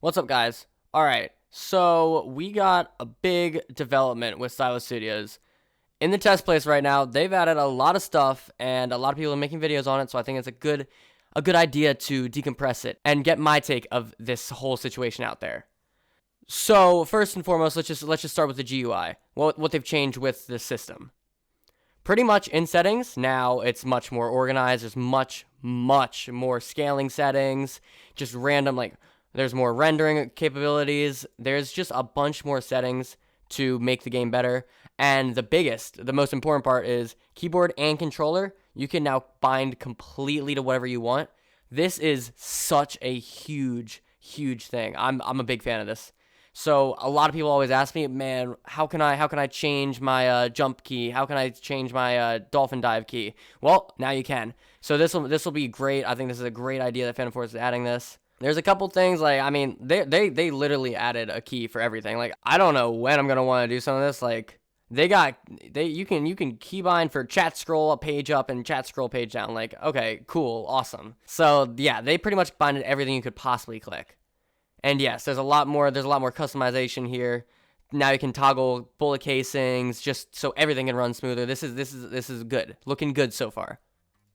What's up, guys? Alright, so we got a big development with Stylus Studios. In the test place right now, they've added a lot of stuff, and a lot of people are making videos on it, so I think it's a good idea to decompress it and get my take of this whole situation out there. So, first and foremost, let's just start with the GUI. What they've changed with the system. Pretty much in settings, now it's much more organized. There's much more scaling settings, just random, there's more rendering capabilities. There's just a bunch more settings to make the game better. And the most important part is keyboard and controller. You can now bind completely to whatever you want. This is such a huge thing. I'm a big fan of this. So a lot of people always ask me, man, how can I change my jump key? How can I change my dolphin dive key? Well, now you can. So this will be great. I think this is a great idea that Phantom Force is adding this. There's a couple things, they literally added a key for everything. I don't know when I'm gonna want to do some of this. You can keybind for chat scroll a page up and chat scroll page down. Okay, cool, awesome. So yeah, they pretty much binded everything you could possibly click. And yes, there's a lot more customization here. Now you can toggle bullet casings just so everything can run smoother. This is good. Looking good so far.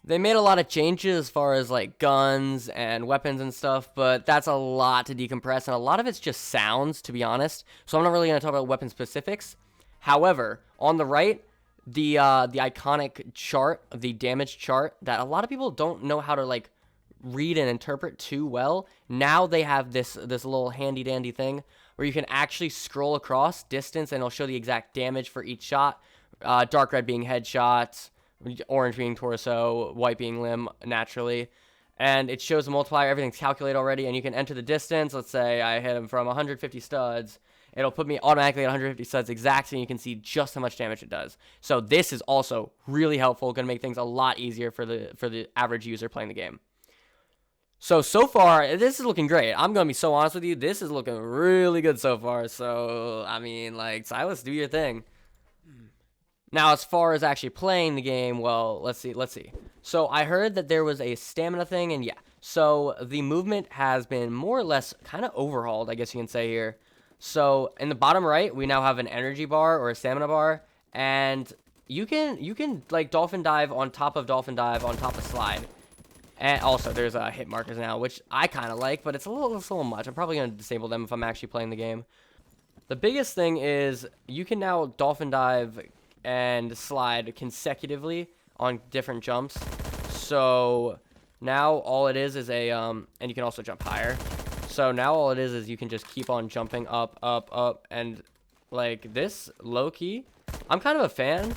They made a lot of changes as far as guns and weapons and stuff, but that's a lot to decompress, and a lot of it's just sounds, to be honest. So I'm not really going to talk about weapon specifics. However, on the right, the iconic chart, the damage chart that a lot of people don't know how to read and interpret too well. Now they have this little handy dandy thing where you can actually scroll across distance, and it'll show the exact damage for each shot. Dark red being headshots, orange being torso, white being limb naturally, and it shows the multiplier. Everything's calculated already, and you can enter the distance. Let's say I hit him from 150 studs. It'll put me automatically at 150 studs exactly, and you can see just how much damage it does. So this is also really helpful. Going to make things a lot easier for the average user playing the game. So far, this is looking great. I'm going to be so honest with you. This is looking really good so far. So, I mean, Silas, do your thing. Now, as far as actually playing the game, well, let's see. So I heard that there was a stamina thing, and yeah. So the movement has been more or less kind of overhauled, I guess you can say here. So in the bottom right, we now have an energy bar or a stamina bar, and you can dolphin dive on top of slide. And also, there's hit markers now, which I kind of like, but it's a little much. I'm probably going to disable them if I'm actually playing the game. The biggest thing is you can now dolphin dive and slide consecutively on different jumps. So now all it is and you can also jump higher. So now all it is you can just keep on jumping up, and this low key, I'm kind of a fan.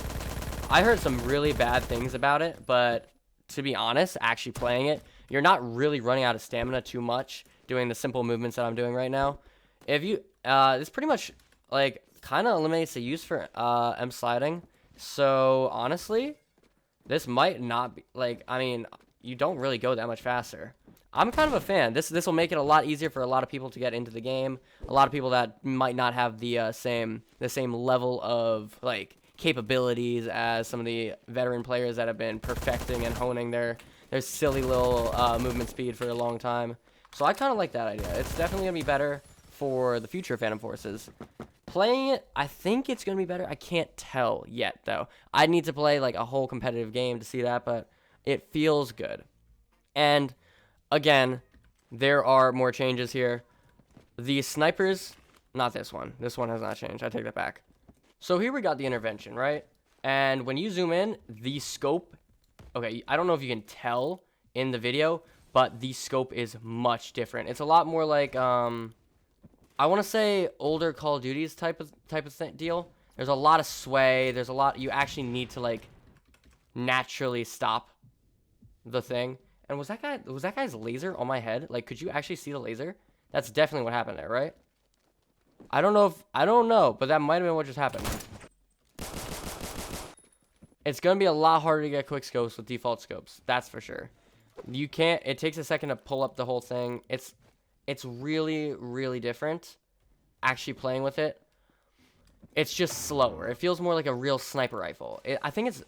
I heard some really bad things about it, but to be honest, actually playing it, you're not really running out of stamina too much doing the simple movements that I'm doing right now. If you, this pretty much kind of eliminates the use for M sliding. So honestly, this might not be I mean, you don't really go that much faster. I'm kind of a fan. This will make it a lot easier for a lot of people to get into the game. A lot of people that might not have the same level of capabilities as some of the veteran players that have been perfecting and honing their silly little movement speed for a long time. So I kind of like that idea. It's definitely gonna be better for the future Phantom Forces. Playing it, I think it's going to be better. I can't tell yet, though. I need to play a whole competitive game to see that, but it feels good. And again, there are more changes here. The snipers, not this one. This one has not changed. I take that back. So here we got the intervention, right? And when you zoom in, the scope, okay, I don't know if you can tell in the video, but the scope is much different. It's a lot more I want to say older Call of Duty's type of deal. There's a lot of sway. There's a lot. You actually need to naturally stop the thing. And was that guy's laser on my head? Could you actually see the laser? That's definitely what happened there, right? I don't know, but that might have been what just happened. It's gonna be a lot harder to get quick scopes with default scopes. That's for sure. You can't. It takes a second to pull up the whole thing. It's really different actually playing with it. It's just slower. It feels more like a real sniper rifle. I think it's,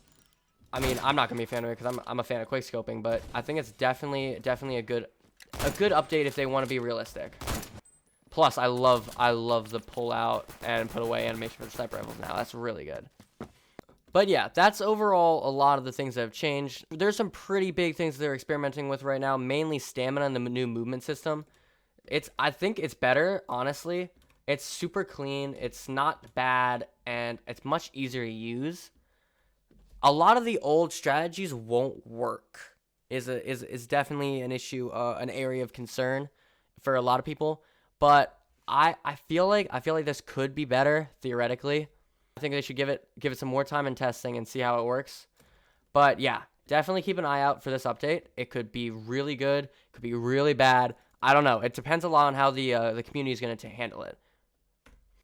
I mean, I'm not going to be a fan of it because I'm a fan of quickscoping, but I think it's definitely a good update if they want to be realistic. Plus, I love the pull out and put away animation for the sniper rifles now. That's really good. But yeah, that's overall a lot of the things that have changed. There's some pretty big things they're experimenting with right now, mainly stamina and the new movement system. I think it's better, honestly. It's super clean, it's not bad, and it's much easier to use. A lot of the old strategies won't work. Is definitely an issue, an area of concern for a lot of people. But I feel like this could be better theoretically. I think they should give it some more time in testing and see how it works. But yeah, definitely keep an eye out for this update. It could be really good, it could be really bad. I don't know. It depends a lot on how the community is going to handle it.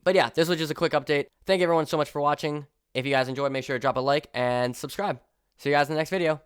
But yeah, this was just a quick update. Thank you everyone so much for watching. If you guys enjoyed, make sure to drop a like and subscribe. See you guys in the next video.